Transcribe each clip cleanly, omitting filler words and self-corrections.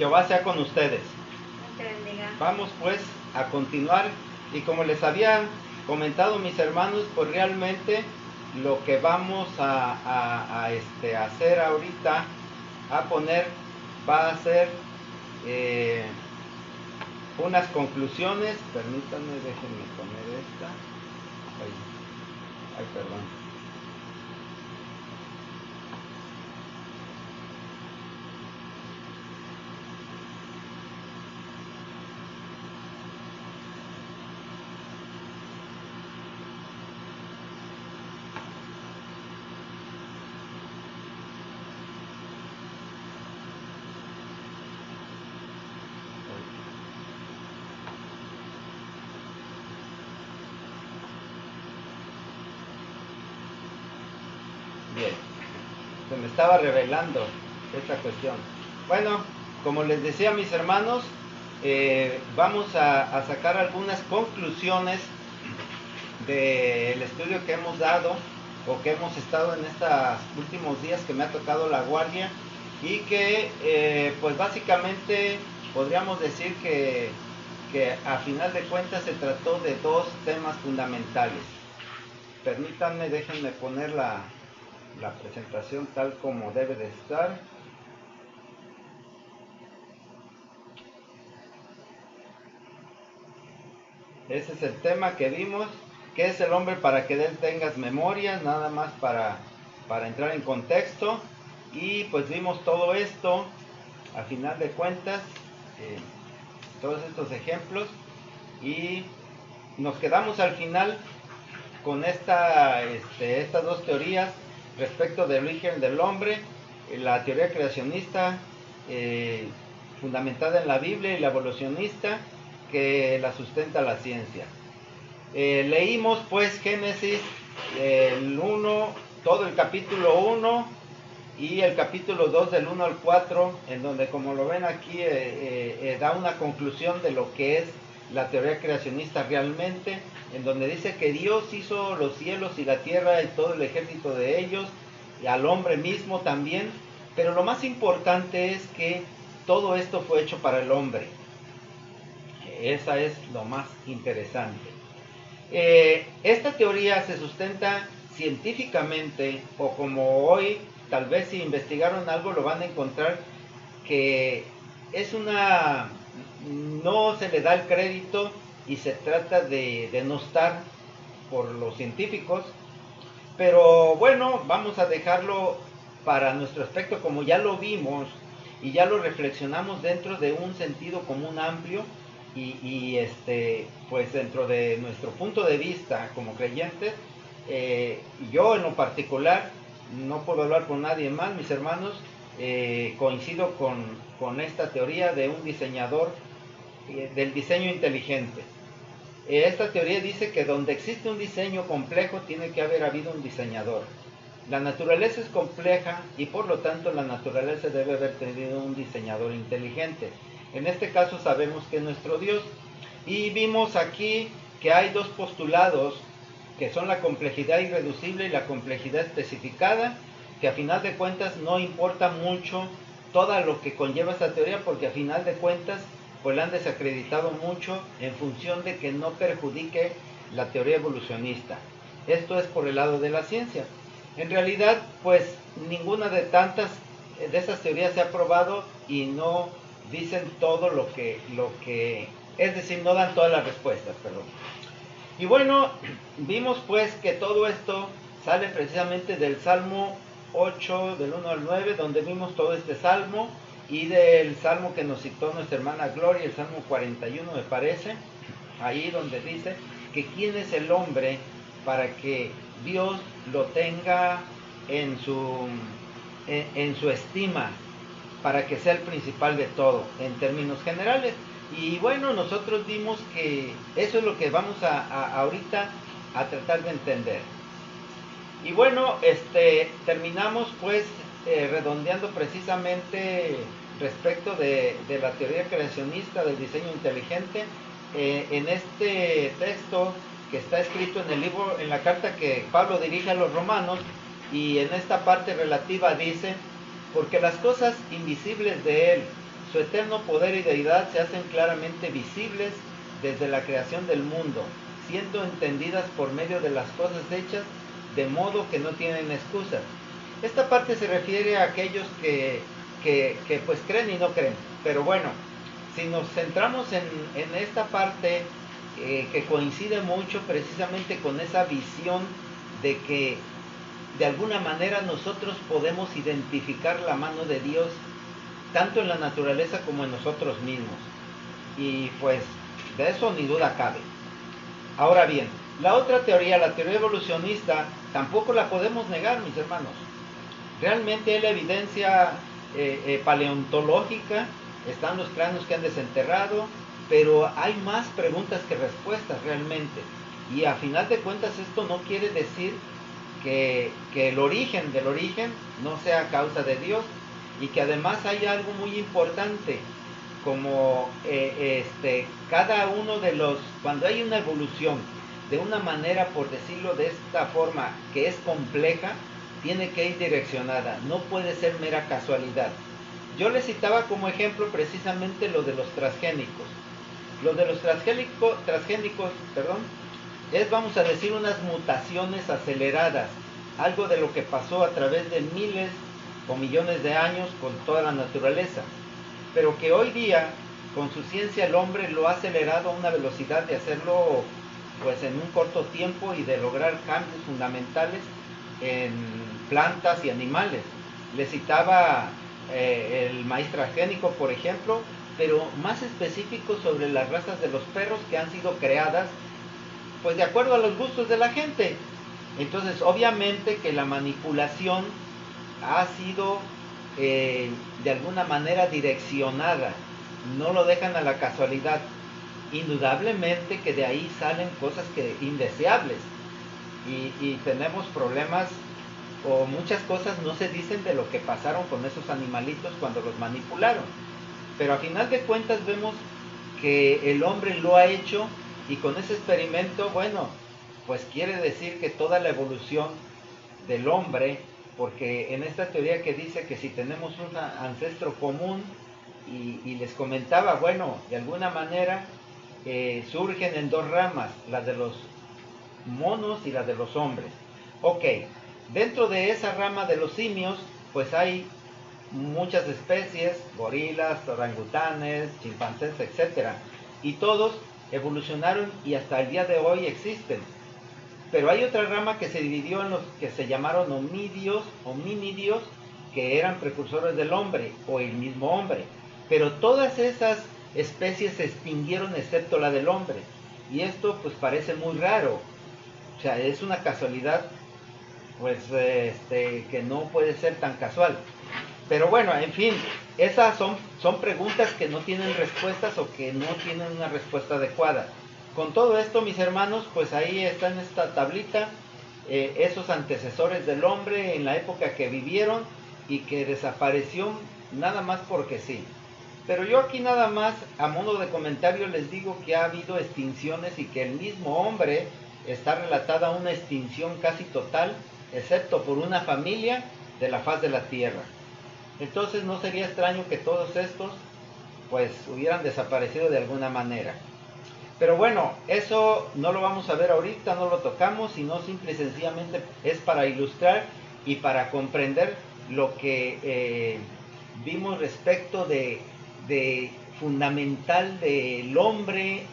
Jehová sea con ustedes. Te bendiga. Vamos pues a continuar, y como les había comentado mis hermanos, pues realmente lo que vamos a hacer ahorita, a poner, va a ser unas conclusiones. Permítanme, déjenme poner esta. Ay, perdón. Bien, se me estaba revelando esta cuestión. Bueno, como les decía mis hermanos, vamos a sacar algunas conclusiones del estudio que hemos dado o que hemos estado en estos últimos días que me ha tocado la guardia, y que pues básicamente podríamos decir que a final de cuentas se trató de dos temas fundamentales. Permítanme, déjenme poner la presentación tal como debe de estar. Ese es el tema que vimos. ¿Qué es el hombre para que de él tengas memoria? Nada más para entrar en contexto. Y pues vimos todo esto, a final de cuentas, todos estos ejemplos. Y nos quedamos al final con estas dos teorías respecto del origen del hombre: la teoría creacionista fundamentada en la Biblia, y la evolucionista que la sustenta la ciencia. Leímos pues Génesis el 1, todo el capítulo 1 y el capítulo 2 del 1 al 4, en donde, como lo ven aquí, da una conclusión de lo que es la teoría creacionista realmente, en donde dice que Dios hizo los cielos y la tierra y todo el ejército de ellos, y al hombre mismo también, pero lo más importante es que todo esto fue hecho para el hombre. Esa es lo más interesante. Esta teoría se sustenta científicamente, o como hoy, tal vez si investigaron algo lo van a encontrar, que es no se le da el crédito y se trata de denostar por los científicos, pero bueno, vamos a dejarlo para nuestro aspecto, como ya lo vimos y ya lo reflexionamos dentro de un sentido común amplio, y pues dentro de nuestro punto de vista como creyentes. Yo en lo particular, no puedo hablar por nadie más, mis hermanos, coincido con esta teoría de un diseñador, del diseño inteligente. Esta teoría dice que donde existe un diseño complejo tiene que haber habido un diseñador. La naturaleza es compleja y por lo tanto la naturaleza debe haber tenido un diseñador inteligente. En este caso sabemos que es nuestro Dios, y vimos aquí que hay dos postulados, que son la complejidad irreducible y la complejidad especificada, que a final de cuentas no importa mucho todo lo que conlleva esta teoría, porque a final de cuentas pues la han desacreditado mucho en función de que no perjudique la teoría evolucionista. Esto es por el lado de la ciencia. En realidad pues ninguna de esas teorías se ha probado y no dicen todo lo que es decir, no dan todas las respuestas, perdón. Y bueno, vimos pues que todo esto sale precisamente del Salmo 8, del 1 al 9, donde vimos todo este salmo, y del salmo que nos citó nuestra hermana Gloria, el Salmo 41 me parece, ahí donde dice que quién es el hombre para que Dios lo tenga en su estima, para que sea el principal de todo, en términos generales. Y bueno, nosotros vimos que eso es lo que vamos ahorita a tratar de entender. Y bueno, terminamos pues redondeando precisamente respecto de la teoría creacionista del diseño inteligente, en este texto que está escrito en el libro, en la carta que Pablo dirige a los romanos, y en esta parte relativa dice: porque las cosas invisibles de él, Su eterno poder y deidad se hacen claramente visibles desde la creación del mundo, siendo entendidas por medio de las cosas hechas, de modo que no tienen excusa. Esta parte se refiere a aquellos que pues creen y no creen. Pero bueno, si nos centramos en esta parte que coincide mucho precisamente con esa visión de que de alguna manera nosotros podemos identificar la mano de Dios tanto en la naturaleza como en nosotros mismos. Y pues de eso ni duda cabe. Ahora bien, la otra teoría, la teoría evolucionista, tampoco la podemos negar, mis hermanos. Realmente hay la evidencia paleontológica, están los cráneos que han desenterrado, pero hay más preguntas que respuestas realmente. Y a final de cuentas esto no quiere decir que el origen del origen no sea causa de Dios, y que además hay algo muy importante, como cada uno de los, cuando hay una evolución de una manera, por decirlo de esta forma, que es compleja, tiene que ir direccionada, no puede ser mera casualidad. Yo les citaba como ejemplo precisamente lo de los transgénicos. Lo de los transgénicos, es, vamos a decir, unas mutaciones aceleradas, algo de lo que pasó a través de miles o millones de años con toda la naturaleza, pero que hoy día, con su ciencia, el hombre lo ha acelerado a una velocidad de hacerlo pues en un corto tiempo y de lograr cambios fundamentales en plantas y animales. Le citaba el maíz transgénico, por ejemplo, pero más específico sobre las razas de los perros que han sido creadas pues de acuerdo a los gustos de la gente. Entonces, obviamente que la manipulación ha sido de alguna manera direccionada, no lo dejan a la casualidad. Indudablemente que de ahí salen cosas indeseables, y tenemos problemas, o muchas cosas no se dicen de lo que pasaron con esos animalitos cuando los manipularon, pero a final de cuentas vemos que el hombre lo ha hecho, y con ese experimento, bueno, pues quiere decir que toda la evolución del hombre, porque en esta teoría que dice que si tenemos un ancestro común, y les comentaba, bueno, de alguna manera surgen en dos ramas, la de los monos y la de los hombres. Ok, dentro de esa rama de los simios, pues hay muchas especies, gorilas, orangutanes, chimpancés, etcétera, y todos evolucionaron y hasta el día de hoy existen. Pero hay otra rama que se dividió en los que se llamaron homínidos, que eran precursores del hombre o el mismo hombre. Pero todas esas especies se extinguieron excepto la del hombre. Y esto pues parece muy raro. O sea, es una casualidad pues que no puede ser tan casual. Pero bueno, en fin, esas son preguntas que no tienen respuestas, o que no tienen una respuesta adecuada. Con todo esto, mis hermanos, pues ahí está en esta tablita esos antecesores del hombre en la época que vivieron y que desapareció nada más porque sí. Pero yo aquí nada más, a modo de comentario, les digo que ha habido extinciones, y que el mismo hombre está relatada una extinción casi total, excepto por una familia de la faz de la tierra. Entonces no sería extraño que todos estos pues hubieran desaparecido de alguna manera. Pero bueno, eso no lo vamos a ver ahorita, no lo tocamos, sino simple y sencillamente es para ilustrar y para comprender lo que vimos respecto de fundamental del hombre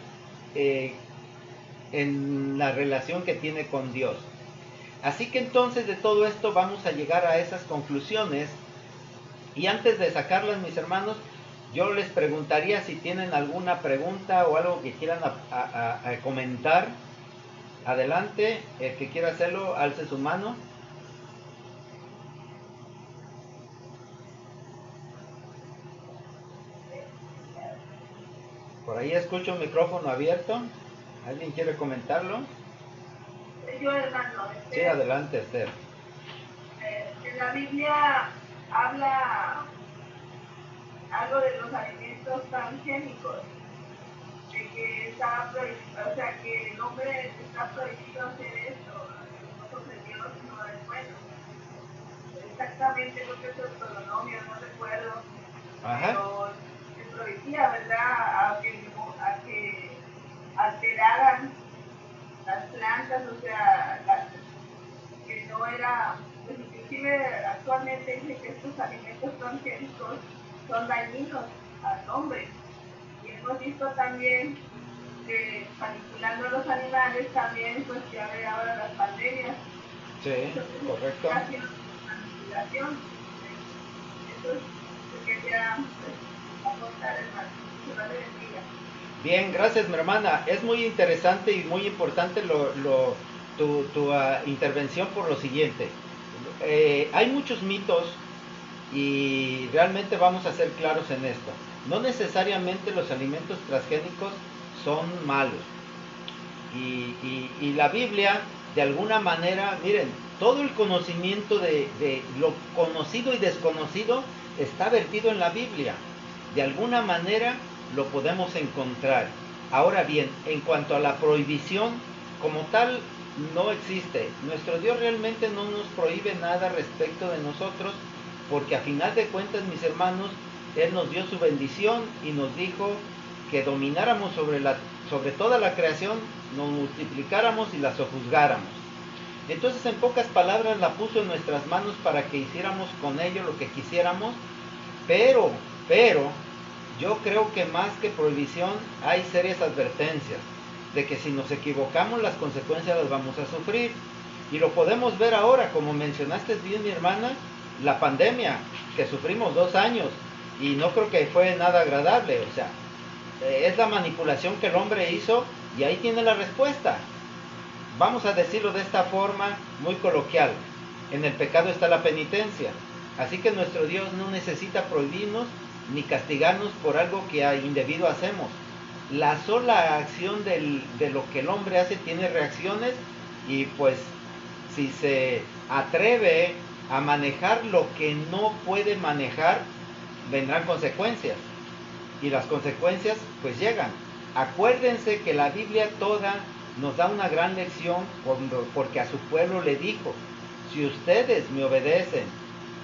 en la relación que tiene con Dios. Así que entonces de todo esto vamos a llegar a esas conclusiones, y antes de sacarlas, mis hermanos, yo les preguntaría si tienen alguna pregunta o algo que quieran a comentar. Adelante, el que quiera hacerlo, alce su mano. Por ahí escucho un micrófono abierto. ¿Alguien quiere comentarlo? Yo, hermano. Sí, adelante, Esther. En la Biblia habla algo de los alimentos transgénicos, de que está prohibido, o sea, que el hombre está prohibido hacer esto, los ojos de Dios no es bueno. Exactamente lo que es Deuteronomio, no recuerdo. Ajá. Pero prohibía, ¿verdad? A que alteraran las plantas, o sea, que no era, pues inclusive actualmente dice que estos alimentos transgénicos son dañinos al hombre. Y hemos visto también que manipulando a los animales también, pues ya ve ahora las pandemias. Sí, correcto. Manipulación. Eso es lo que quería aportar, hermano. Que vale bendiga. Bien, gracias mi hermana. Es muy interesante y muy importante tu intervención por lo siguiente. Hay muchos mitos y realmente vamos a ser claros en esto. No necesariamente los alimentos transgénicos son malos. Y la Biblia, de alguna manera, miren, todo el conocimiento de lo conocido y desconocido está vertido en la Biblia. De alguna manera lo podemos encontrar. Ahora bien, en cuanto a la prohibición, como tal, no existe. Nuestro Dios realmente no nos prohíbe nada respecto de nosotros, porque a final de cuentas, mis hermanos, Él nos dio su bendición y nos dijo que domináramos sobre toda la creación, nos multiplicáramos y la sojuzgáramos. Entonces, en pocas palabras, la puso en nuestras manos para que hiciéramos con ello lo que quisiéramos, pero, yo creo que más que prohibición hay serias advertencias de que si nos equivocamos las consecuencias las vamos a sufrir. Y lo podemos ver ahora, como mencionaste bien mi hermana, la pandemia, que sufrimos 2 años y no creo que fue nada agradable. O sea, es la manipulación que el hombre hizo y ahí tiene la respuesta. Vamos a decirlo de esta forma muy coloquial: en el pecado está la penitencia. Así que nuestro Dios no necesita prohibirnos ni castigarnos por algo que indebido hacemos. La sola acción de lo que el hombre hace tiene reacciones, y pues si se atreve a manejar lo que no puede manejar, vendrán consecuencias. Y las consecuencias pues llegan. Acuérdense que la Biblia toda nos da una gran lección, porque a su pueblo le dijo: si ustedes me obedecen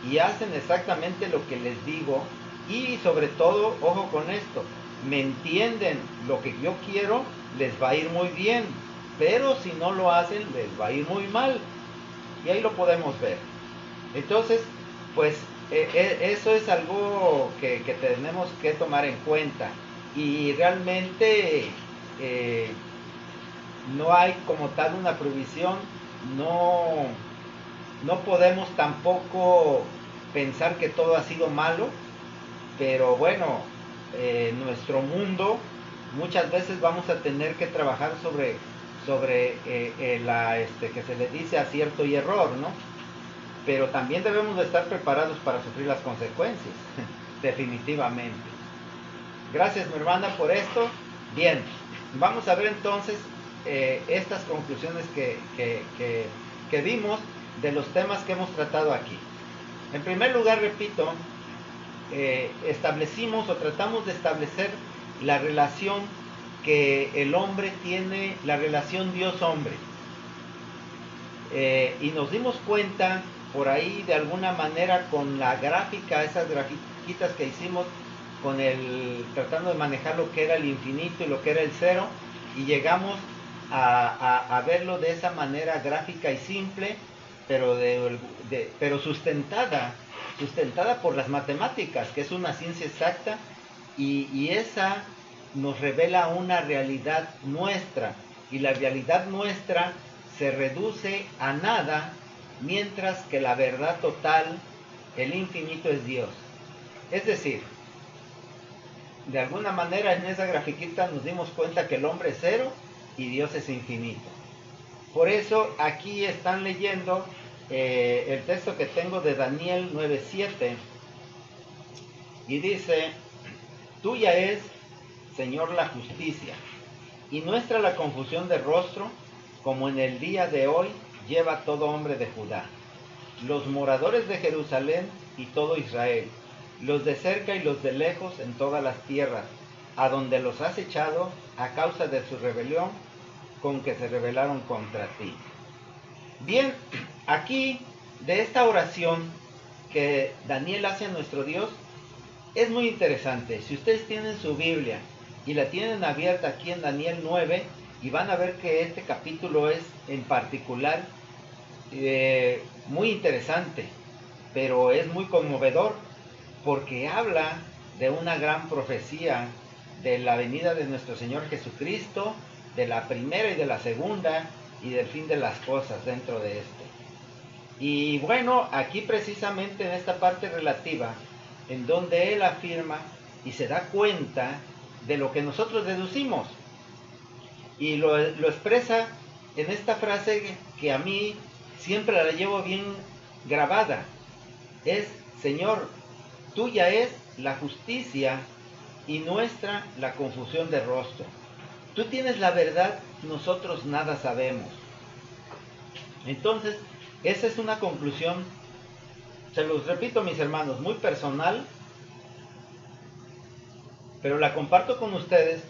y hacen exactamente lo que les digo, y sobre todo, ojo con esto, me entienden lo que yo quiero, les va a ir muy bien, pero si no lo hacen, les va a ir muy mal. Y ahí lo podemos ver. Entonces, pues eso es algo que tenemos que tomar en cuenta. Y realmente no hay como tal una prohibición. No podemos tampoco pensar que todo ha sido malo, pero bueno, nuestro mundo muchas veces vamos a tener que trabajar sobre que se le dice acierto y error, ¿no? Pero también debemos de estar preparados para sufrir las consecuencias, definitivamente. Gracias, mi hermana, por esto. Bien, vamos a ver entonces estas conclusiones que vimos de los temas que hemos tratado aquí. En primer lugar, repito, establecimos o tratamos de establecer la relación que el hombre tiene, la relación Dios-hombre. Y nos dimos cuenta por ahí de alguna manera con la gráfica, esas grafiquitas que hicimos tratando de manejar lo que era el infinito y lo que era el cero, y llegamos a verlo de esa manera gráfica y simple, pero sustentada por las matemáticas, que es una ciencia exacta, y esa nos revela una realidad nuestra, y la realidad nuestra se reduce a nada, mientras que la verdad total, el infinito, es Dios. Es decir, de alguna manera en esa grafiquita nos dimos cuenta que el hombre es cero y Dios es infinito. Por eso aquí están leyendo el texto que tengo de Daniel 9:7, y dice: tuya es, Señor, la justicia, y nuestra la confusión de rostro, como en el día de hoy lleva todo hombre de Judá, los moradores de Jerusalén y todo Israel, los de cerca y los de lejos en todas las tierras, a donde los has echado a causa de su rebelión, con que se rebelaron contra ti. Bien, aquí de esta oración que Daniel hace a nuestro Dios, es muy interesante. Si ustedes tienen su Biblia y la tienen abierta aquí en Daniel 9, y van a ver que este capítulo es en particular muy interesante, pero es muy conmovedor, porque habla de una gran profecía de la venida de nuestro Señor Jesucristo, de la primera y de la segunda, y del fin de las cosas dentro de esto. Y bueno, aquí precisamente en esta parte relativa, en donde él afirma y se da cuenta de lo que nosotros deducimos, y lo expresa en esta frase que a mí siempre la llevo bien grabada. Es: Señor, tuya es la justicia y nuestra la confusión de rostro. Tú tienes la verdad, nosotros nada sabemos. Entonces, esa es una conclusión, se los repito, mis hermanos, muy personal, pero la comparto con ustedes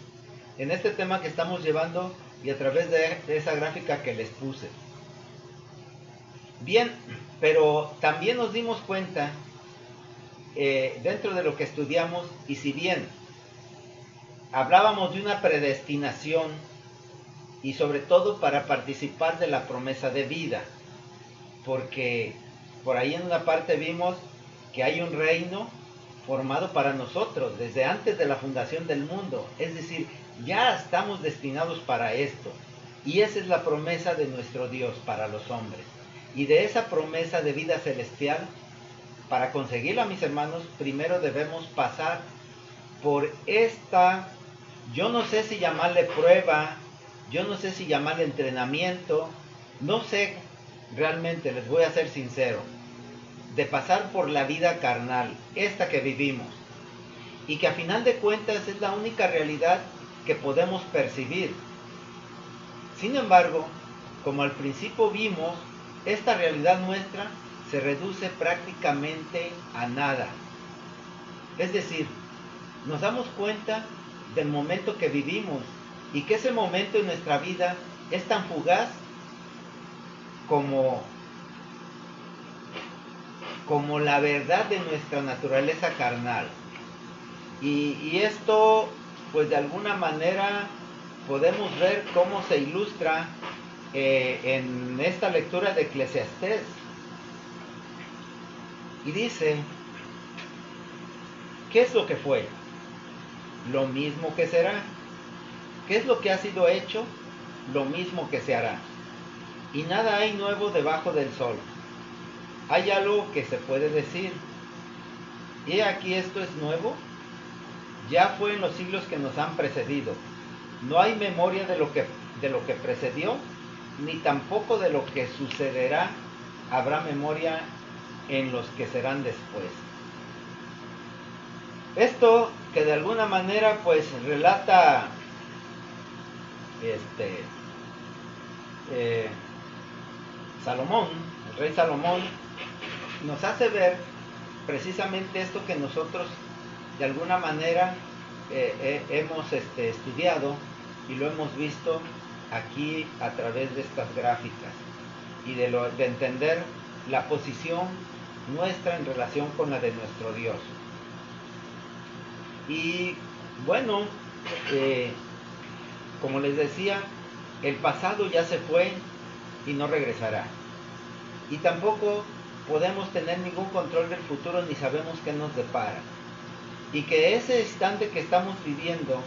en este tema que estamos llevando y a través de esa gráfica que les puse. Bien, pero también nos dimos cuenta dentro de lo que estudiamos, y si bien hablábamos de una predestinación y sobre todo para participar de la promesa de vida, porque por ahí en una parte vimos que hay un reino formado para nosotros desde antes de la fundación del mundo, es decir, ya estamos destinados para esto, y esa es la promesa de nuestro Dios para los hombres. Y de esa promesa de vida celestial, para conseguirla, mis hermanos, primero debemos pasar por esta, yo no sé si llamarle prueba, yo no sé si llamarle entrenamiento, no sé realmente, les voy a ser sincero, de pasar por la vida carnal, esta que vivimos, y que a final de cuentas es la única realidad que podemos percibir. Sin embargo, como al principio vimos, esta realidad nuestra se reduce prácticamente a nada. Es decir, nos damos cuenta del momento que vivimos, y que ese momento en nuestra vida es tan fugaz como la verdad de nuestra naturaleza carnal. Y esto, pues de alguna manera podemos ver cómo se ilustra en esta lectura de Eclesiastés. Y dice: ¿qué es lo que fue? Lo mismo que será. ¿Qué es lo que ha sido hecho? Lo mismo que se hará. Y nada hay nuevo debajo del sol. Hay algo que se puede decir: y aquí esto es nuevo, ya fue en los siglos que nos han precedido. No hay memoria de lo que precedió, ni tampoco de lo que sucederá habrá memoria en los que serán después. Esto que de alguna manera pues relata Salomón, el rey Salomón, nos hace ver precisamente esto que nosotros de alguna manera hemos estudiado y lo hemos visto aquí a través de estas gráficas, y de entender la posición nuestra en relación con la de nuestro Dios. Y bueno, como les decía, el pasado ya se fue y no regresará, y tampoco podemos tener ningún control del futuro, ni sabemos qué nos depara. Y que ese instante que estamos viviendo,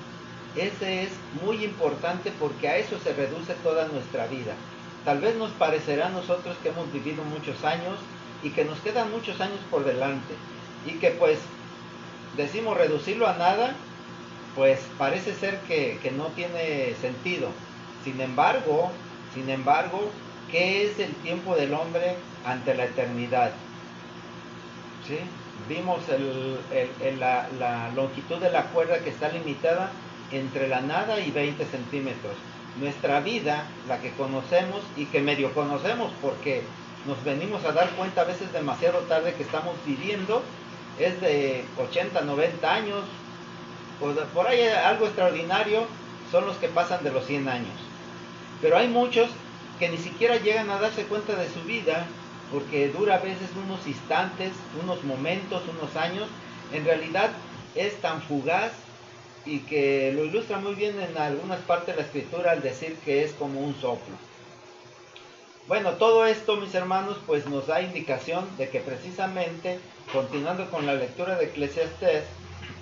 ese es muy importante, porque a eso se reduce toda nuestra vida. Tal vez nos parecerá a nosotros que hemos vivido muchos años y que nos quedan muchos años por delante, y que pues decimos reducirlo a nada, pues parece ser que no tiene sentido. Sin embargo, ¿qué es el tiempo del hombre ante la eternidad? ¿Sí? Vimos la longitud de la cuerda, que está limitada entre la nada y 20 centímetros. Nuestra vida, la que conocemos y que medio conocemos, porque nos venimos a dar cuenta a veces demasiado tarde que estamos viviendo, es de 80, 90 años, por ahí algo extraordinario son los que pasan de los 100 años. Pero hay muchos que ni siquiera llegan a darse cuenta de su vida, porque dura a veces unos instantes, unos momentos, unos años. En realidad es tan fugaz y que lo ilustra muy bien en algunas partes de la escritura al decir que es como un soplo. Bueno, todo esto, mis hermanos, pues nos da indicación de que precisamente, continuando con la lectura de Eclesiastés,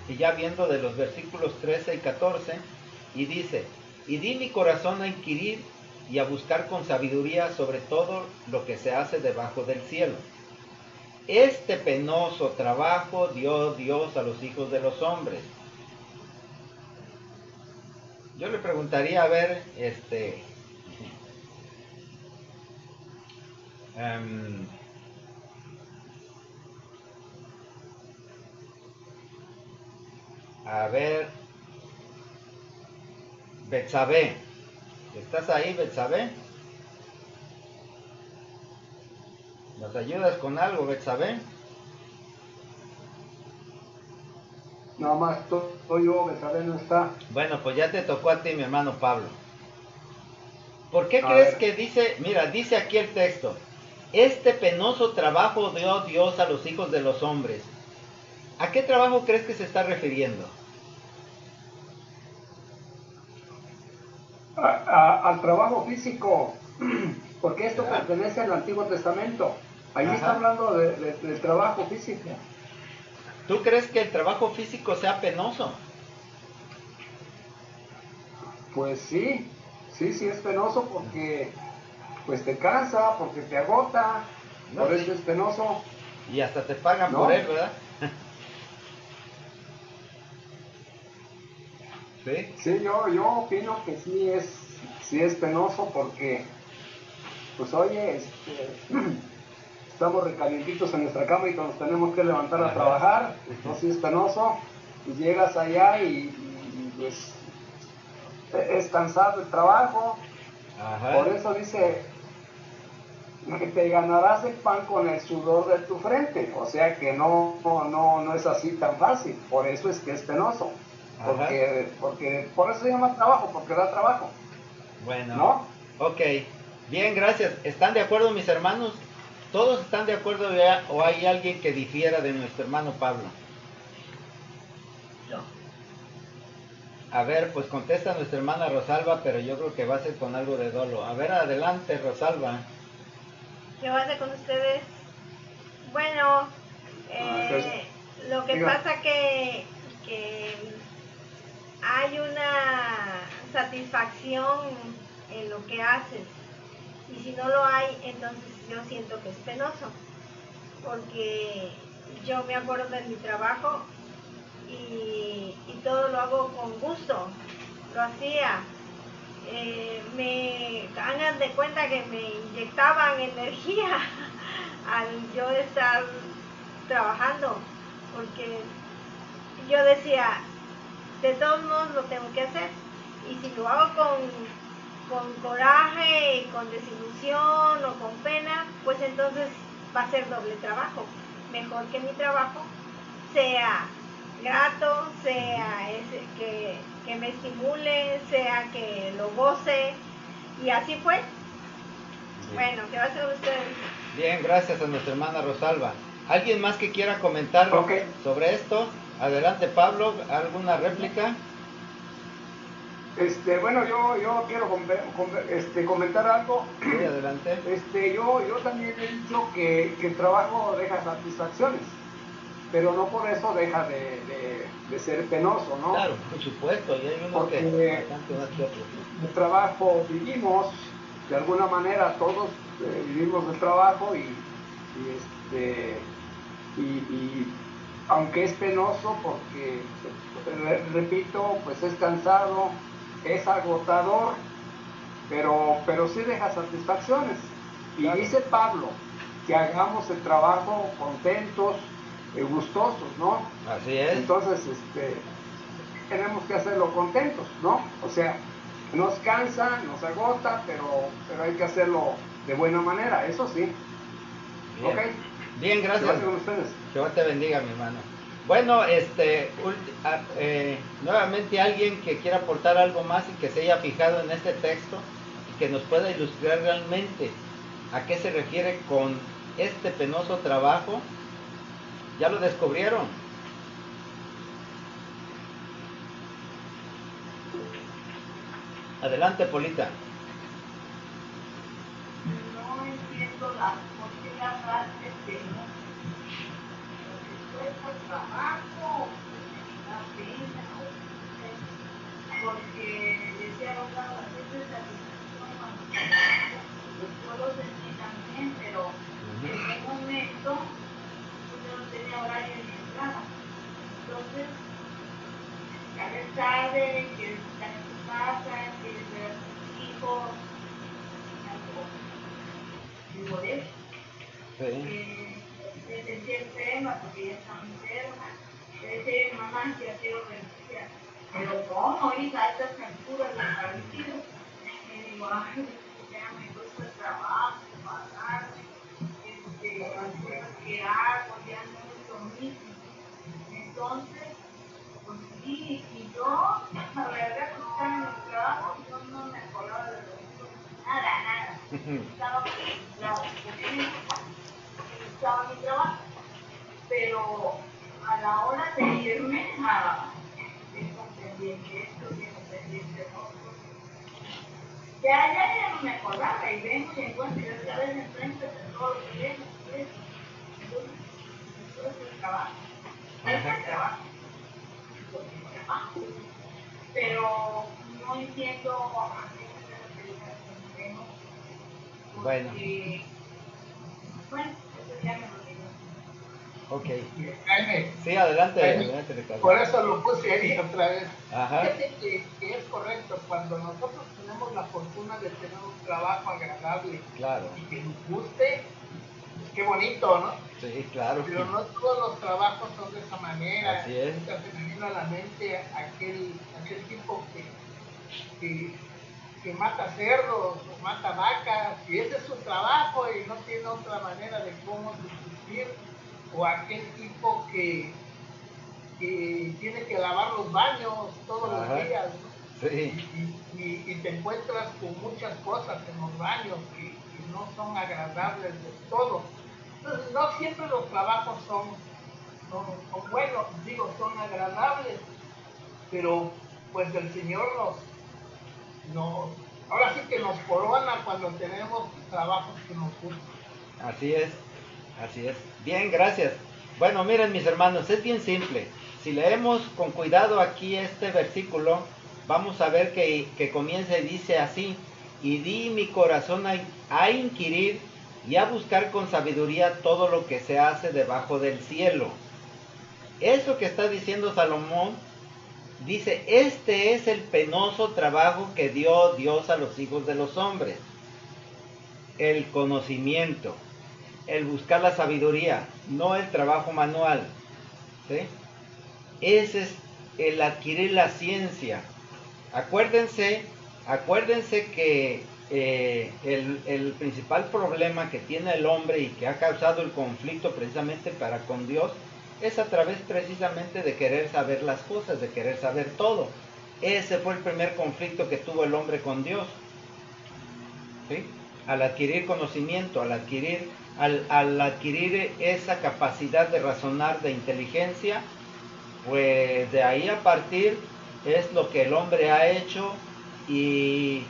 y ya viendo de los versículos 13 y 14, y dice, y di mi corazón a inquirir y a buscar con sabiduría sobre todo lo que se hace debajo del cielo. Este penoso trabajo dio Dios a los hijos de los hombres. Yo le preguntaría, a ver, Betsabé, ¿estás ahí, Betsabé? ¿Nos ayudas con algo, Betsabé? Nada más estoy yo, Betsabé no está. Bueno, pues ya te tocó a ti, mi hermano Pablo. ¿Por qué A crees ver. que dice, mira, dice aquí el texto, este penoso trabajo dio Dios a los hijos de los hombres? ¿A qué trabajo crees que se está refiriendo? Al trabajo físico, porque esto pertenece al Antiguo Testamento. Ahí está hablando del trabajo físico. ¿Tú crees que el trabajo físico sea penoso? Pues sí es penoso porque pues te cansa, porque te agota, No, por sí. eso es penoso. Y hasta te pagan ¿No? por él, ¿verdad? ¿Sí? Sí, yo opino que sí es penoso porque, pues oye, estamos recalientitos en nuestra cama y nos tenemos que levantar a trabajar, entonces sí es penoso, y llegas allá y pues es cansado el trabajo. Ajá. Por eso dice que te ganarás el pan con el sudor de tu frente, o sea que no es así tan fácil, por eso es que es penoso, porque por eso se llama trabajo, porque da trabajo. Bueno, ¿no? Ok, bien, gracias. ¿Están de acuerdo mis hermanos? ¿Todos están de acuerdo ya, o hay alguien que difiera de nuestro hermano Pablo? No. A ver, pues contesta nuestra hermana Rosalba, pero yo creo que va a ser con algo de dolo. A ver, adelante, Rosalba. ¿Qué va a hacer con ustedes? Bueno, lo que pasa que hay una satisfacción en lo que haces, y si no lo hay, entonces yo siento que es penoso, porque yo me acuerdo de mi trabajo y todo lo hago con gusto, lo hacía. Me hagan de cuenta que me inyectaban energía al yo estar trabajando, porque yo decía, de todos modos lo tengo que hacer, y si lo hago con coraje y con desilusión o con pena, pues entonces va a ser doble trabajo. Mejor que mi trabajo sea grato, sea que me estimule, sea que lo goce, y así fue. Bien. Bueno, ¿qué va a hacer ustedes? Bien, gracias a nuestra hermana Rosalba. ¿Alguien más que quiera comentar sobre esto? Adelante, Pablo, ¿alguna réplica? Bueno, yo quiero comentar algo. Sí, adelante. Yo también he dicho que el trabajo deja satisfacciones, pero no por eso deja de ser penoso, ¿no? Claro, por supuesto, y hay unos porque que bastante más que otros. El trabajo vivimos, de alguna manera todos vivimos el trabajo y aunque es penoso porque, repito, pues es cansado, es agotador, pero sí deja satisfacciones. Y claro, dice Pablo que hagamos el trabajo contentos, gustosos, ¿no? Así es. Entonces, tenemos que hacerlo contentos, ¿no? O sea, nos cansa, nos agota, pero hay que hacerlo de buena manera, eso sí. Bien. ¿Ok? Bien, gracias. Con ustedes. Dios te bendiga, mi hermano. Bueno, nuevamente alguien que quiera aportar algo más y que se haya fijado en este texto y que nos pueda ilustrar realmente a qué se refiere con este penoso trabajo. ¿Ya lo descubrieron? Adelante, Polita. No entiendo por qué la frase penosa. Porque cuesta trabajo, da pena, porque decía otra siempre satisfacción cuando yo lo sentí también, pero en un momento yo no tenía horario ni entrada. Entonces, llegar tarde, quieres estar en tu casa, quieres ver a tus hijos, y por eso. Me sentía enferma porque ella estaba enferma. Le decía a mi mamá que ya quiero renunciar. Pero ¿cómo, hija? A estas alturas del partido. Y digo, ay, ya me cuesta trabajo pagarme. Las cosas que hago ya no es lo mismo. Entonces, pues sí, y yo, la verdad que estaba en el trabajo, yo no me acordaba de lo mismo. Nada. Estaba concentrada. Estaba mi trabajo, pero a la hora de irme tengo pendiente esto, tengo pendiente otro. Ya no me acordaba y vengo y encuentro y otra vez enfrente de todo lo que vengo. Entonces, eso es el trabajo. Es el trabajo. Pero no entiendo a qué se refiere el tema. Bueno. Bueno, eso ya me lo digo. Ok. Jaime, Sí, adelante, Jaime, adelante, Ricardo. por eso lo puse ahí otra vez. Ajá. Fíjate que es correcto, cuando nosotros tenemos la fortuna de tener un trabajo agradable, claro, y que nos guste, pues qué bonito, ¿no? Sí, claro. Pero no todos los trabajos son de esa manera. Así es. Se me vino a la mente aquel tipo que mata cerdos o mata vacas, y ese es su trabajo y no tiene otra manera de cómo subsistir, o aquel tipo que tiene que lavar los baños todos los días, ¿no? Sí. Y te encuentras con muchas cosas en los baños que no son agradables de todo. Entonces, no siempre los trabajos son buenos, digo, son agradables, pero pues el Señor ahora sí que nos corona cuando tenemos trabajos que nos gustan. Así es, así es. Bien, gracias. Bueno, miren mis hermanos, es bien simple. Si leemos con cuidado aquí este versículo, vamos a ver que comienza y dice así: y di mi corazón a inquirir y a buscar con sabiduría todo lo que se hace debajo del cielo. Eso que está diciendo Salomón, dice, este es el penoso trabajo que dio Dios a los hijos de los hombres. El conocimiento, el buscar la sabiduría, no el trabajo manual. ¿Sí? Ese es el adquirir la ciencia. Acuérdense que el principal problema que tiene el hombre y que ha causado el conflicto precisamente para con Dios es a través precisamente de querer saber las cosas, de querer saber todo. Ese fue el primer conflicto que tuvo el hombre con Dios. ¿Sí? Al adquirir conocimiento, al adquirir esa capacidad de razonar, de inteligencia, pues de ahí a partir es lo que el hombre ha hecho, y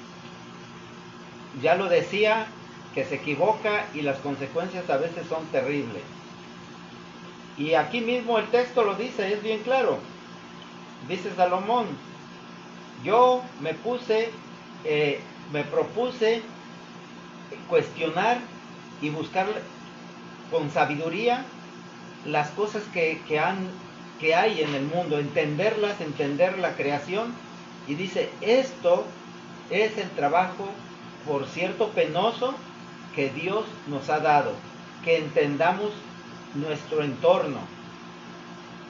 ya lo decía, que se equivoca y las consecuencias a veces son terribles. Y aquí mismo el texto lo dice, es bien claro. Dice Salomón, yo me propuse cuestionar y buscar con sabiduría las cosas que hay en el mundo, entender la creación, y dice, esto es el trabajo, por cierto, penoso, que Dios nos ha dado, que entendamos nuestro entorno.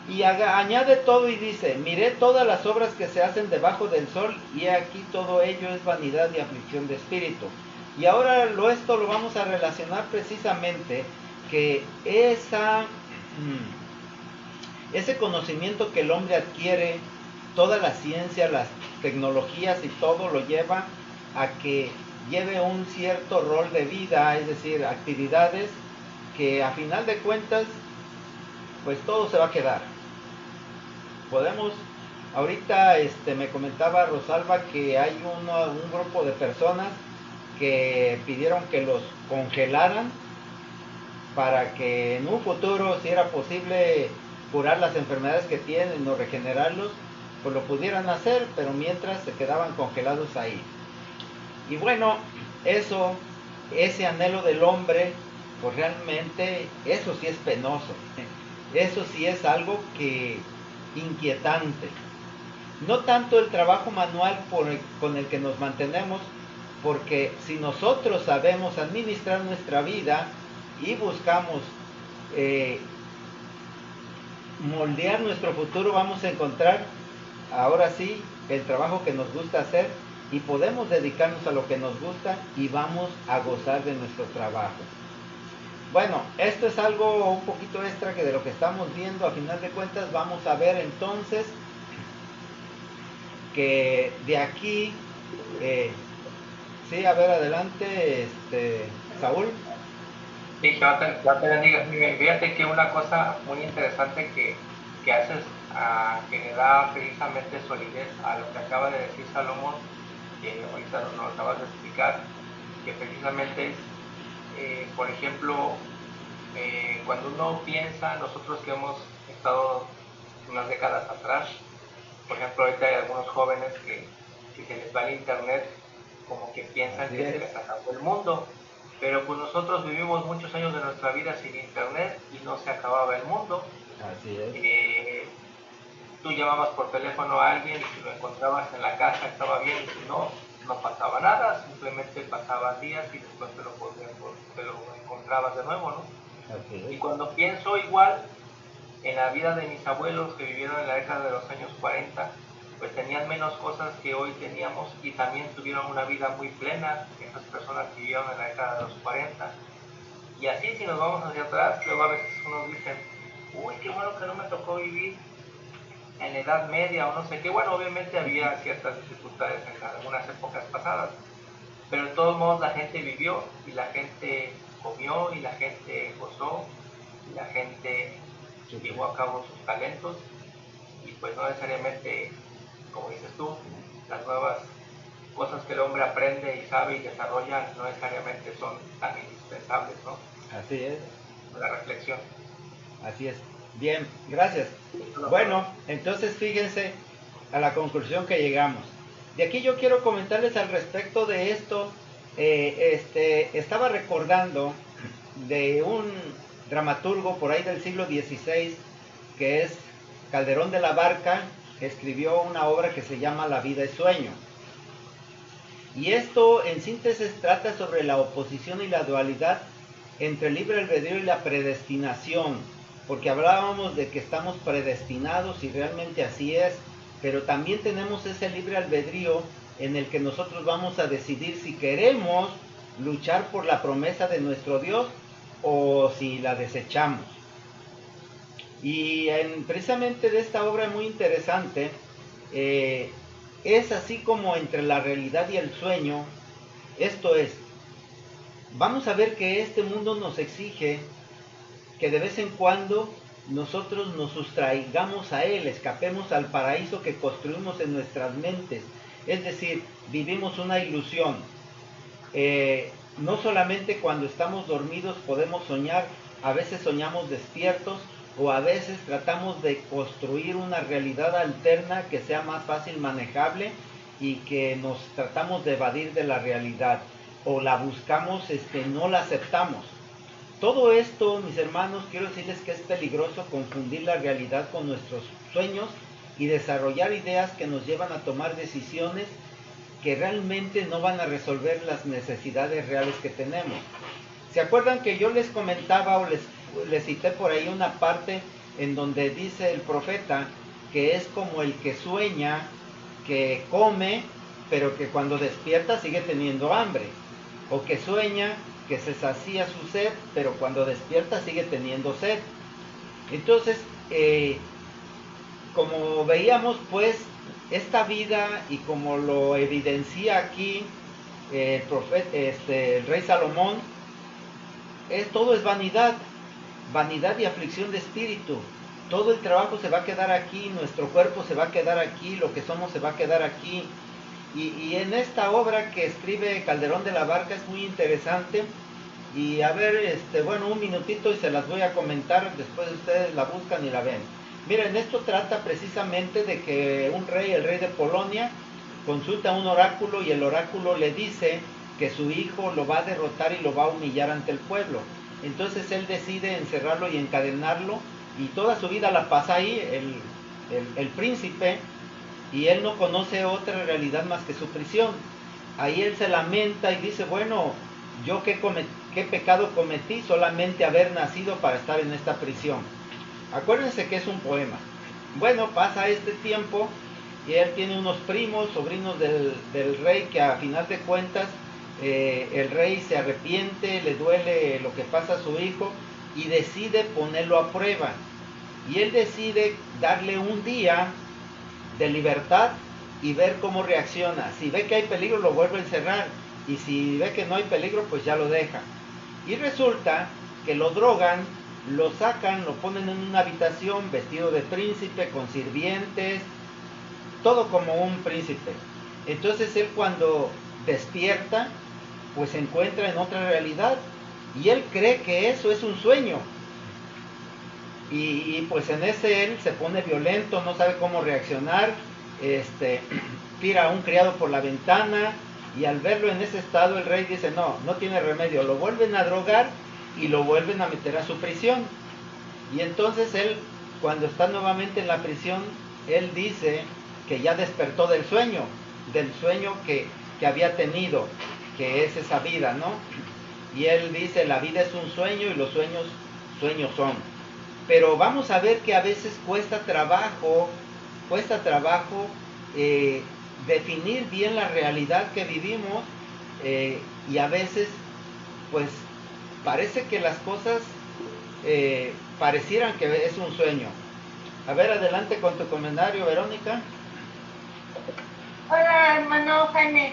Y añade todo y dice, miré todas las obras que se hacen debajo del sol, y aquí todo ello es vanidad y aflicción de espíritu. Y ahora esto lo vamos a relacionar precisamente que ese conocimiento que el hombre adquiere, toda la ciencia, las tecnologías y todo lo lleva a que lleve un cierto rol de vida, es decir, actividades que a final de cuentas, pues todo se va a quedar. Podemos Ahorita me comentaba Rosalba que hay un grupo de personas que pidieron que los congelaran para que en un futuro, si era posible curar las enfermedades que tienen o regenerarlos, pues lo pudieran hacer, pero mientras se quedaban congelados ahí. Y bueno, ese anhelo del hombre, pues realmente eso sí es penoso, eso sí es algo que inquietante. No tanto el trabajo manual con el que nos mantenemos, porque si nosotros sabemos administrar nuestra vida y buscamos moldear nuestro futuro, vamos a encontrar ahora sí el trabajo que nos gusta hacer y podemos dedicarnos a lo que nos gusta y vamos a gozar de nuestro trabajo. Bueno, esto es algo un poquito extra que de lo que estamos viendo. A final de cuentas vamos a ver entonces que de aquí, sí, a ver, adelante, Saúl. Sí, que te bendiga. Fíjate que una cosa muy interesante que haces, que le da precisamente solidez a lo que acaba de decir Salomón, que ahorita nos acabas de explicar, que precisamente es, por ejemplo, cuando uno piensa, nosotros que hemos estado unas décadas atrás, por ejemplo, ahorita hay algunos jóvenes que se les va el internet, como que piensan que se les acabó el mundo, pero pues nosotros vivimos muchos años de nuestra vida sin internet y no se acababa el mundo. Así es. Tú llamabas por teléfono a alguien y si lo encontrabas en la casa estaba bien, y si no, no pasaba nada, simplemente pasaban días y después te lo encontrabas de nuevo, ¿no? Así es. Y cuando pienso igual en la vida de mis abuelos que vivieron en la década de los años 40, pues tenían menos cosas que hoy teníamos y también tuvieron una vida muy plena, esas personas que vivieron en la década de los 40. Y así si nos vamos hacia atrás, luego a veces unos dicen, uy, qué bueno que no me tocó vivir en la Edad Media o no sé qué. Bueno, obviamente había ciertas dificultades en algunas épocas pasadas, pero de todos modos la gente vivió y la gente comió y la gente gozó y la gente llevó a cabo sus talentos y pues no necesariamente, como dices tú, las nuevas cosas que el hombre aprende y sabe y desarrolla no necesariamente son tan indispensables, ¿no? Así es. La reflexión. Así es. Bien, gracias. Bueno, entonces fíjense a la conclusión que llegamos. De aquí yo quiero comentarles al respecto de esto. Estaba recordando de un dramaturgo por ahí del siglo XVI, que es Calderón de la Barca, que escribió una obra que se llama La vida es sueño. Y esto en síntesis trata sobre la oposición y la dualidad entre el libre albedrío y la predestinación, porque hablábamos de que estamos predestinados y realmente así es, pero también tenemos ese libre albedrío en el que nosotros vamos a decidir si queremos luchar por la promesa de nuestro Dios o si la desechamos. Y precisamente de esta obra muy interesante, es así como entre la realidad y el sueño. Esto es, vamos a ver que este mundo nos exige que de vez en cuando nosotros nos sustraigamos a él, escapemos al paraíso que construimos en nuestras mentes. Es decir, vivimos una ilusión. No solamente cuando estamos dormidos podemos soñar, a veces soñamos despiertos o a veces tratamos de construir una realidad alterna que sea más fácil manejable y que nos tratamos de evadir de la realidad o la buscamos, no la aceptamos. Todo esto, mis hermanos, quiero decirles que es peligroso confundir la realidad con nuestros sueños y desarrollar ideas que nos llevan a tomar decisiones que realmente no van a resolver las necesidades reales que tenemos. ¿Se acuerdan que yo les comentaba o les cité por ahí una parte en donde dice el profeta que es como el que sueña, que come, pero que cuando despierta sigue teniendo hambre? O que sueña que se sacía su sed, pero cuando despierta sigue teniendo sed. Entonces, como veíamos, pues, esta vida, y como lo evidencia aquí el profeta, el rey Salomón, todo es vanidad, vanidad y aflicción de espíritu. todo el trabajo se va a quedar aquí, nuestro cuerpo se va a quedar aquí, lo que somos se va a quedar aquí. Y en esta obra que escribe Calderón de la Barca es muy interesante. Y a ver, bueno, un minutito y se las voy a comentar, después ustedes la buscan y la ven. Miren, esto trata precisamente de que un rey, el rey de Polonia, consulta un oráculo y el oráculo le dice que su hijo lo va a derrotar y lo va a humillar ante el pueblo. Entonces él decide encerrarlo y encadenarlo, y toda su vida la pasa ahí, el príncipe, y él no conoce otra realidad más que su prisión. Ahí él se lamenta y dice, bueno, yo qué pecado cometí solamente haber nacido para estar en esta prisión. Acuérdense que es un poema. Bueno, pasa este tiempo y él tiene unos primos, sobrinos del rey, que a final de cuentas el rey se arrepiente, le duele lo que pasa a su hijo y decide ponerlo a prueba. Y él decide darle un día de libertad y ver cómo reacciona. Si ve que hay peligro, lo vuelve a encerrar, y si ve que no hay peligro, pues ya lo deja. Y resulta que lo drogan, lo sacan, lo ponen en una habitación vestido de príncipe, con sirvientes, todo como un príncipe. Entonces él, cuando despierta, pues se encuentra en otra realidad, y él cree que eso es un sueño. Y pues en ese él se pone violento, no sabe cómo reaccionar, tira a un criado por la ventana, y al verlo en ese estado el rey dice, no tiene remedio, lo vuelven a drogar y lo vuelven a meter a su prisión. Y entonces él, cuando está nuevamente en la prisión, él dice que ya despertó del sueño que había tenido, que es esa vida, ¿no? Y él dice, la vida es un sueño y los sueños son. Pero vamos a ver que a veces cuesta trabajo definir bien la realidad que vivimos, y a veces pues parece que las cosas parecieran que es un sueño. A ver, adelante con tu comentario, Verónica. Hola, hermano Jaime,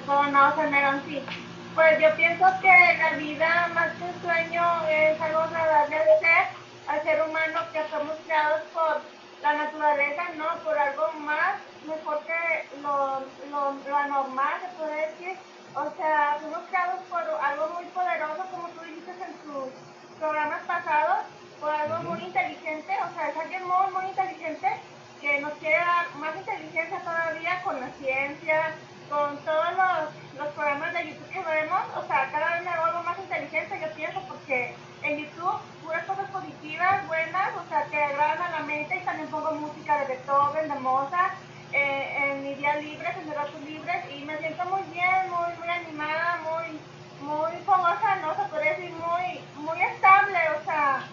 gobernador Generón, sí. Pues yo pienso que la vida, más que un sueño, es algo agradable al ser humano, que somos creados por la naturaleza, ¿no? Por algo más mejor que lo anormal, se puede decir. O sea, fuimos creados por algo muy poderoso, como tú dijiste en tus programas pasados, por algo muy inteligente. O sea, es alguien muy, muy inteligente, que nos quiere dar más inteligencia todavía con la ciencia, con todos los programas de YouTube que vemos. O sea, cada vez me vuelvo más inteligente, yo pienso, porque en YouTube puras cosas positivas, buenas, o sea, que agradan a la mente, y también pongo música de Beethoven, de Mozart, en mi día libre, en mis ratos libres, y me siento muy bien, muy animada, muy fogosa, ¿no? Se podría decir muy estable, o sea,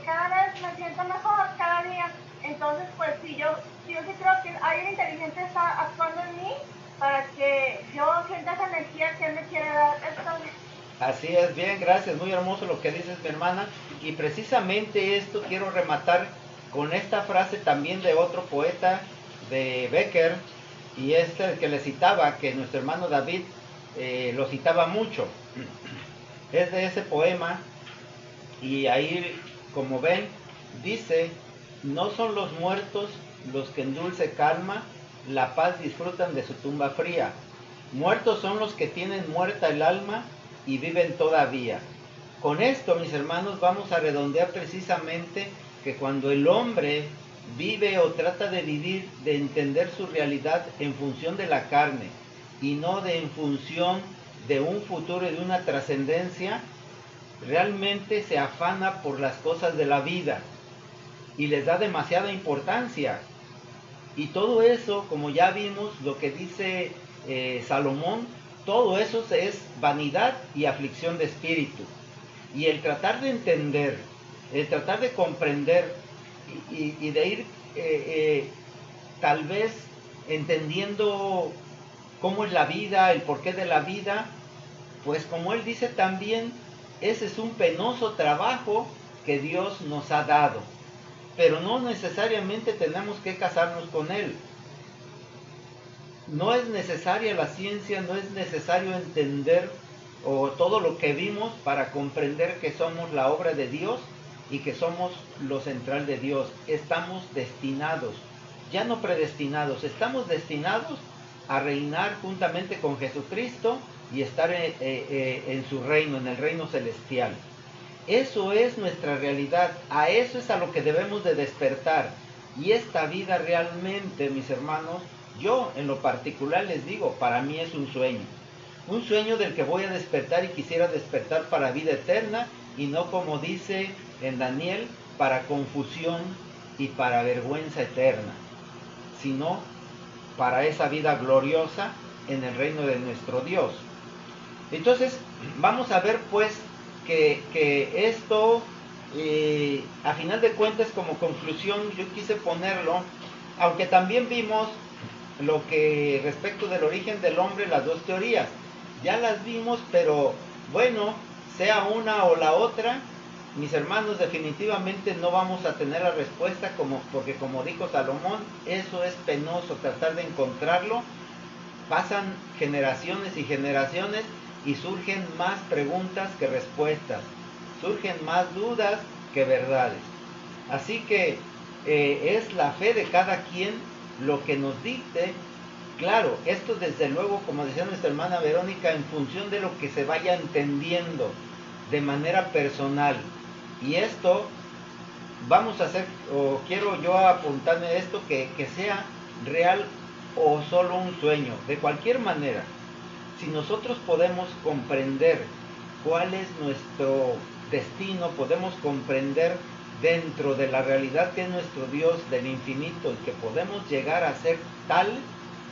cada vez me siento mejor, cada día. Entonces, pues sí, yo sí creo que alguien inteligente está actuando en mí para que yo sienta esa energía que él me quiere dar. Así es, bien, gracias, muy hermoso lo que dices, mi hermana. Y precisamente esto quiero rematar con esta frase también de otro poeta, de Becker, y es el que le citaba, que nuestro hermano David lo citaba mucho. Es de ese poema, y ahí, como ven, dice, no son los muertos los que en dulce calma la paz disfrutan de su tumba fría. Muertos son los que tienen muerta el alma y viven todavía. Con esto, mis hermanos, vamos a redondear precisamente que cuando el hombre vive o trata de vivir, de entender su realidad en función de la carne y no en función de un futuro y de una trascendencia, realmente se afana por las cosas de la vida y les da demasiada importancia. Y todo eso, como ya vimos, lo que dice Salomón, todo eso es vanidad y aflicción de espíritu. Y el tratar de entender, el tratar de comprender y de ir tal vez entendiendo cómo es la vida, el porqué de la vida, pues como él dice también, ese es un penoso trabajo que Dios nos ha dado. Pero no necesariamente tenemos que casarnos con él. No es necesaria la ciencia, no es necesario entender o todo lo que vimos para comprender que somos la obra de Dios y que somos lo central de Dios. Estamos destinados, ya no predestinados, estamos destinados a reinar juntamente con Jesucristo y estar en su reino, en el reino celestial. Eso es nuestra realidad, a eso es a lo que debemos de despertar. Y esta vida realmente, mis hermanos, yo en lo particular les digo, para mí es un sueño del que voy a despertar y quisiera despertar para vida eterna y no, como dice en Daniel, para confusión y para vergüenza eterna, sino para esa vida gloriosa en el reino de nuestro Dios. Entonces, vamos a ver pues que esto, a final de cuentas, como conclusión, yo quise ponerlo, aunque también vimos lo que respecto del origen del hombre, las dos teorías, ya las vimos, pero bueno, sea una o la otra, mis hermanos, definitivamente no vamos a tener la respuesta, porque como dijo Salomón, eso es penoso, tratar de encontrarlo. Pasan generaciones y generaciones y surgen más preguntas que respuestas, surgen más dudas que verdades. Así que es la fe de cada quien lo que nos dicte. Claro, esto desde luego, como decía nuestra hermana Verónica, en función de lo que se vaya entendiendo de manera personal. Y esto vamos a hacer, o quiero yo apuntarme esto, que sea real o solo un sueño. De cualquier manera, si nosotros podemos comprender cuál es nuestro destino, podemos comprender dentro de la realidad que es nuestro Dios del infinito y que podemos llegar a ser tal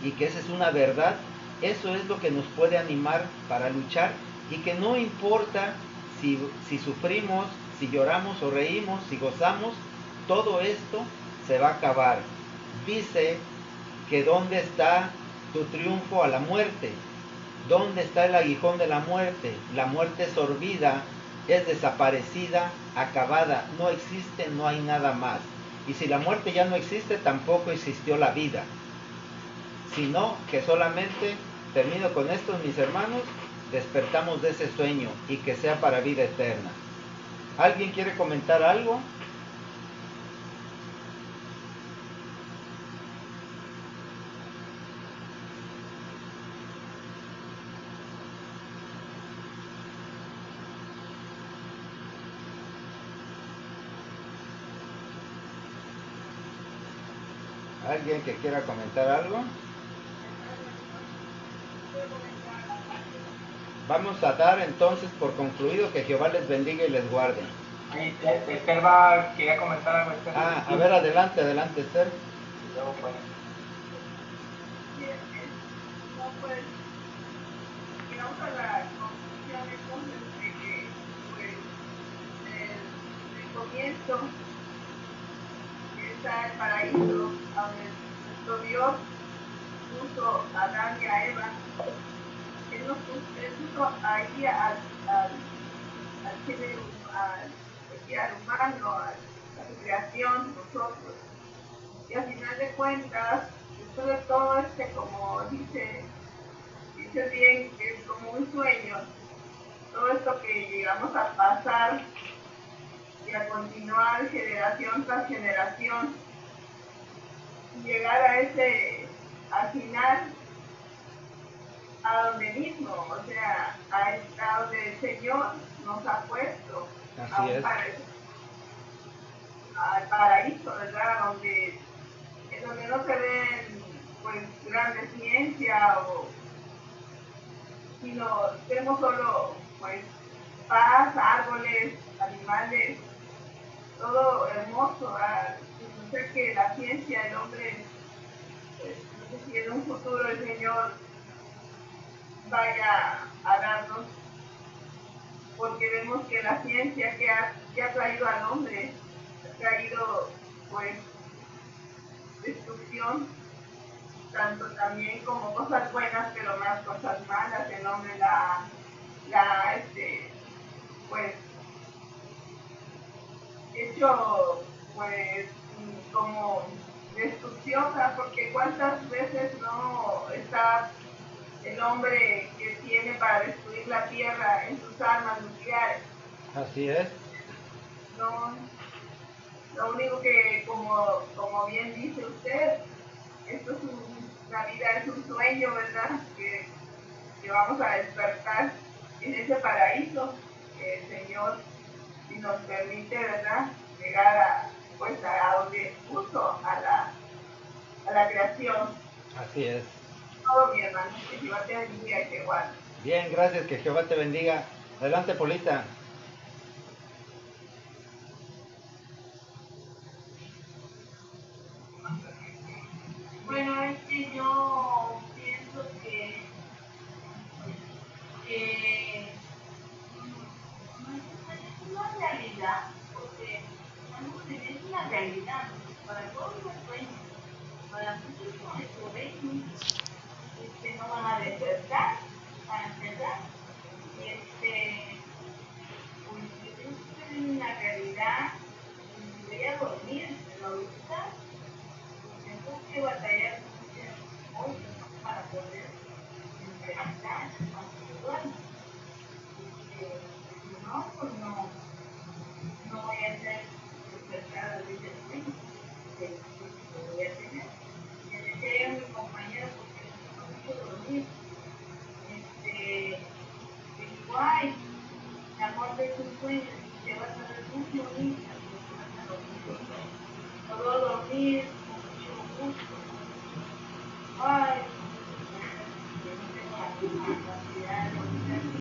y que esa es una verdad, eso es lo que nos puede animar para luchar y que no importa si sufrimos, si lloramos o reímos, si gozamos, todo esto se va a acabar. Dice que ¿dónde está tu triunfo a la muerte? ¿Dónde está el aguijón de la muerte? La muerte es sorbida, es desaparecida, acabada, no existe, no hay nada más. Y si la muerte ya no existe, tampoco existió la vida. Sino que solamente, termino con esto, mis hermanos, despertamos de ese sueño y que sea para vida eterna. ¿Alguien quiere comentar algo? ¿Alguien que quiera comentar algo? Vamos a dar entonces por concluido que Jehová les bendiga y les guarde. Esther quería comentar algo. A ver, adelante, Esther. Y luego, pues, No, pues, llegamos a la conclusión entonces de que, pues, el comienzo está el paraíso, donde nuestro Dios puso a Adán y a Eva. Él puso ahí al humano, a su creación, nosotros. Y al final de cuentas, después de todo como dice bien, que es como un sueño, todo esto que llegamos a pasar y a continuar generación tras generación, y llegar al final, a donde mismo, o sea, a donde el Señor nos ha puesto, al paraíso, ¿verdad? En donde no se ven pues grande ciencia, sino vemos solo pues paz, árboles, animales, todo hermoso. No sé que la ciencia, el hombre, pues, no sé si en un futuro el Señor vaya a darnos, porque vemos que la ciencia que ha traído al hombre, ha traído pues destrucción, tanto también como cosas buenas, pero más cosas malas. El hombre pues hecho pues como destrucción, ¿verdad? Porque cuántas veces no está el hombre que tiene para destruir la tierra en sus armas nucleares. Así es. no, lo único que, como bien dice usted, esto es la vida es un sueño, ¿verdad? Que vamos a despertar en ese paraíso que el Señor, si nos permite, ¿verdad? Llegar pues a donde puso a la creación. Así es. Todo, mi hermano, que Jehová te bendiga y te guarde. Bien, gracias, que Jehová te bendiga. Adelante, Polita. Bueno, es que yo pienso que es una realidad, porque es una realidad, para todos los sueños, para muchos no es su reino, que no van a despertar, para empezar, pues yo pienso que es una realidad, y debería dormir, pero ahorita tengo que batallar muchas cosas para poder enfrentar, aunque duerma, porque si no, pues no voy a ser despertada desde el sueño.